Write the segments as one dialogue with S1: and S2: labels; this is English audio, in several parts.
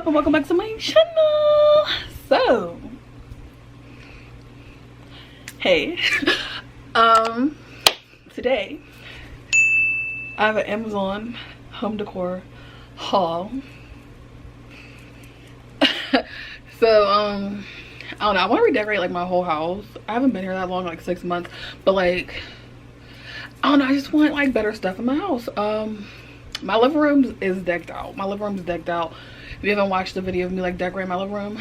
S1: up and welcome back to my channel. So hey, today I have an Amazon home decor haul. So I don't know, I want to redecorate like my whole house. I haven't been here that long, like 6 months, but like I don't know, I just want like better stuff in my house. My living room is decked out. My living room is decked out. If you haven't watched the video of me like decorating my living room,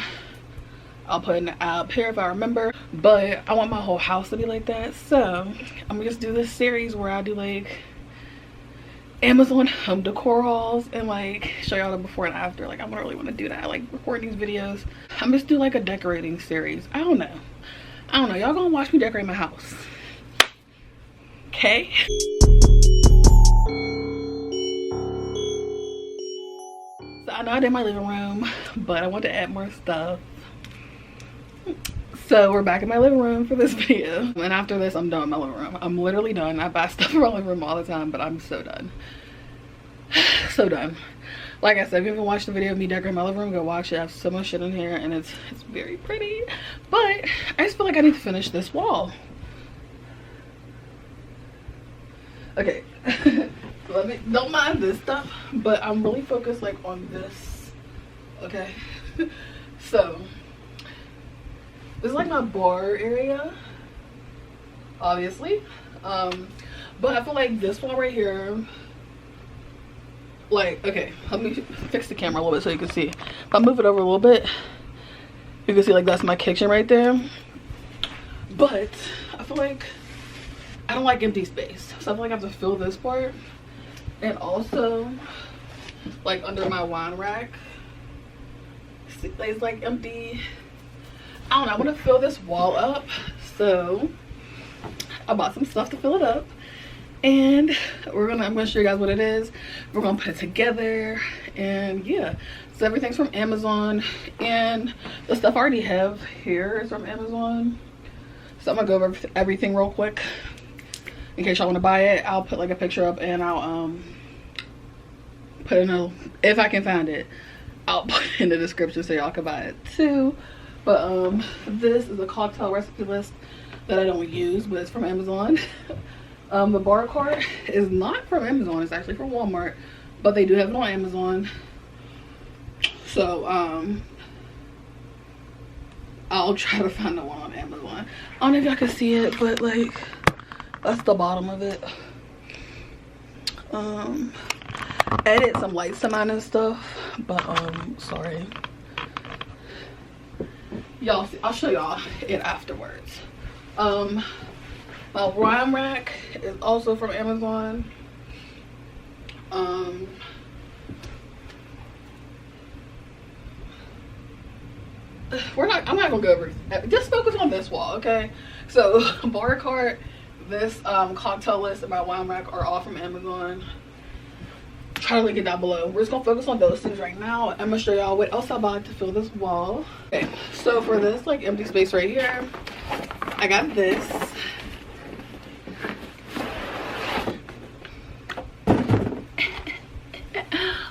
S1: I'll put it up here if I remember. But I want my whole house to be like that. So I'm gonna just do this series where I do like Amazon home decor hauls and like show y'all the before and after. Like I don't really want to do that. I like recording these videos. I'm just do like a decorating series. I don't know. Y'all gonna watch me decorate my house. Okay. So I know I did my living room, but I want to add more stuff. So we're back in my living room for this video. And after this, I'm done with my living room. I'm literally done. I buy stuff in my living room all the time, but I'm so done. So done. Like I said, if you haven't watched the video of me decorating my living room, go watch it. I have so much shit in here and it's very pretty. But I just feel like I need to finish this wall. Okay. Don't mind this stuff, but I'm really focused like on this. Okay. So this is like my bar area, obviously, but I feel like this wall right here, like, okay, let me fix the camera a little bit so you can see. If I move it over a little bit, you can see like that's my kitchen right there. But I feel like I don't like empty space, so I feel like I have to fill this part. And also like under my wine rack, it's like empty. I don't know, I want to fill this wall up, so I bought some stuff to fill it up, and I'm gonna show you guys what it is. We're gonna put it together, and yeah, so everything's from Amazon, and the stuff I already have here is from Amazon. So I'm gonna go over everything real quick in case y'all want to buy it. I'll put like a picture up, and I'll put in if I can find it, I'll put in the description so y'all can buy it too. But this is a cocktail recipe list that I don't use, but it's from Amazon. The bar cart is not from Amazon, it's actually from Walmart, but they do have it on Amazon. So I'll try to find the one on Amazon. I don't know if y'all can see it, but like that's the bottom of it. Added some lights to mine and stuff, but sorry. Y'all see, I'll show y'all it afterwards. My wine rack is also from Amazon. I'm not gonna go over, just focus on this wall, okay? So bar cart, this cocktail list, and my wine rack are all from Amazon. Try to link it down below. We're just gonna focus on those things right now. I'm gonna show y'all what else I bought to fill this wall. Okay, so for this like empty space right here, I got this.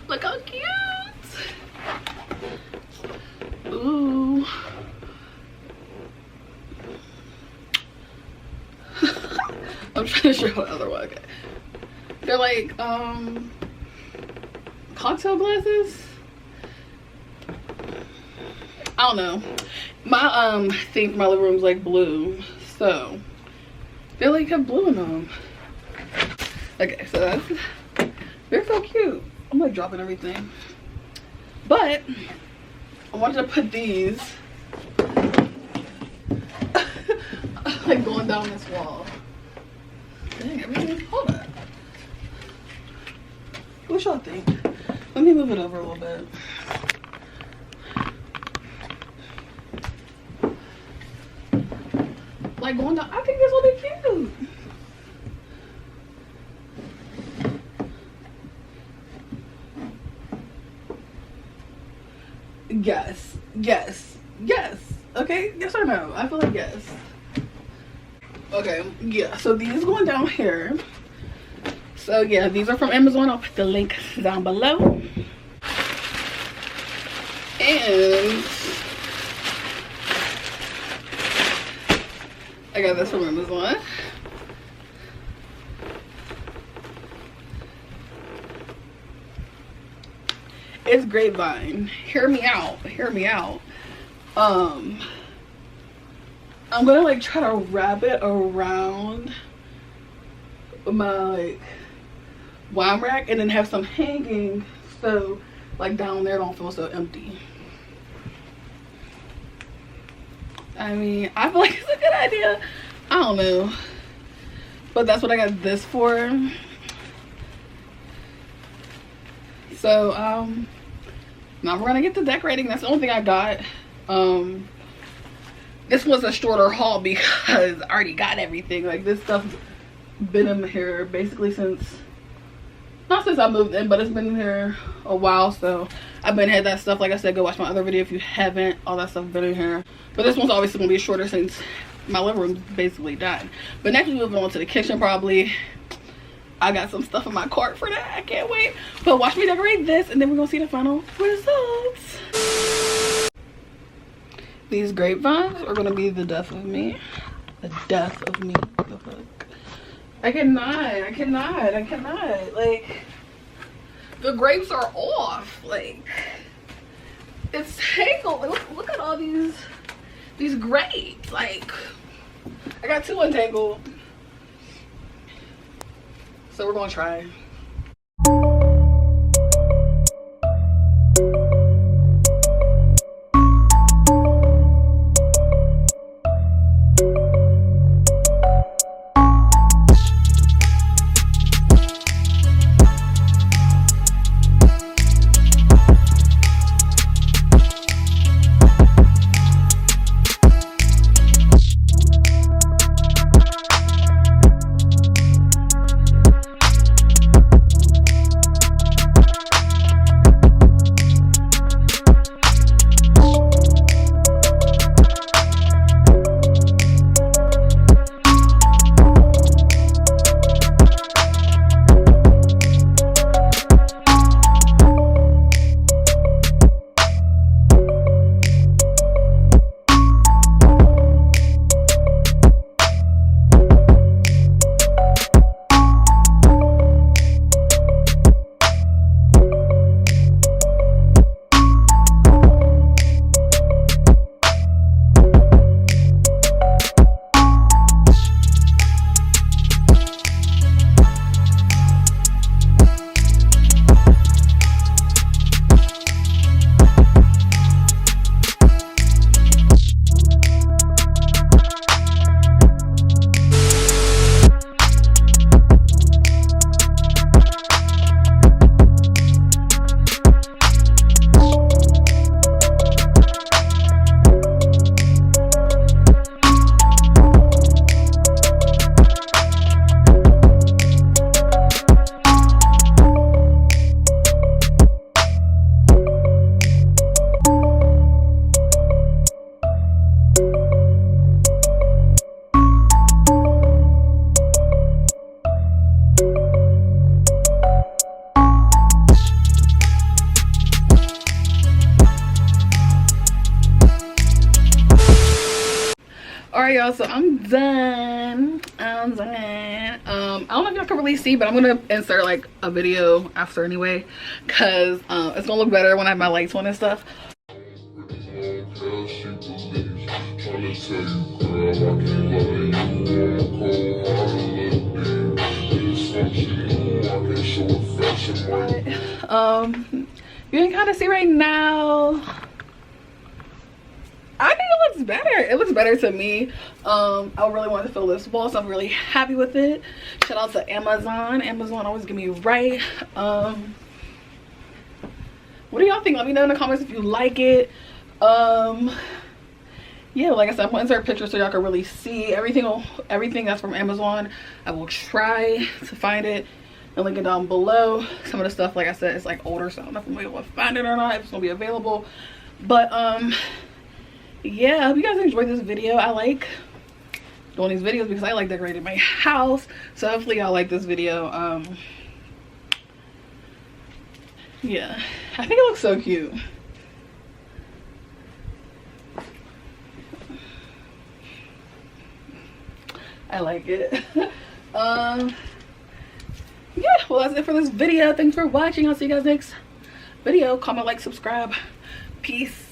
S1: Look how cute. Ooh. I'm trying to show the other one. Okay. They're like cocktail glasses. I don't know. My theme for my living room is like blue, so they like have blue in them. Okay, so they're so cute. I'm like dropping everything, but I wanted to put these like going down this wall. Dang, everything. Hold up. What y'all think? Let me move it over a little bit. Like going down, I think this will be cute. Yes, yes, yes. Okay, yes or no? I feel like yes. Okay, yeah, so these going down here. So yeah, these are from Amazon. I'll put the link down below. And I got this from Amazon. It's grapevine. Hear me out. Hear me out. I'm gonna like try to wrap it around my like wine rack and then have some hanging so like down there don't feel so empty. I mean, I feel like it's a good idea. I don't know, but that's what I got this for. So now we're gonna get to decorating. That's the only thing I got. This was a shorter haul because I already got everything. Like, this stuff's been in here basically since, not since I moved in, but it's been in here a while. So I've been had that stuff. Like I said, go watch my other video if you haven't. All that stuff been in here. But this one's obviously gonna be shorter since my living room's basically done. But next we're moving on to the kitchen probably. I got some stuff in my cart for that. I can't wait. But watch me decorate this and then we're gonna see the final results. These grapevines are gonna be the death of me. The death of me. What the fuck? I cannot. Like, the grapes are off. Like, it's tangled. Look at all these grapes. Like, I got 2 untangled. So we're gonna try. Alright, y'all, so I'm done. I don't know if y'all can really see, but I'm gonna insert like a video after anyway, because it's gonna look better when I have my lights on and stuff. You can kind of see right now. I think it looks better. It looks better to me. I really wanted to fill this wall, so I'm really happy with it. Shout out to Amazon. Amazon always get me right. What do y'all think? Let me know in the comments if you like it. Yeah, like I said, I'm gonna insert pictures so y'all can really see everything that's from Amazon. I will try to find it and link it down below. Some of the stuff, like I said, it's like older, so I don't know if I'm gonna be able to find it or not, if it's gonna be available. But yeah, I hope you guys enjoyed this video. I like doing these videos because I like decorating my house, so hopefully y'all like this video. Yeah, I think it looks so cute. I like it. Yeah, well, that's it for this video. Thanks for watching. I'll see you guys next video. Comment, like, subscribe. Peace.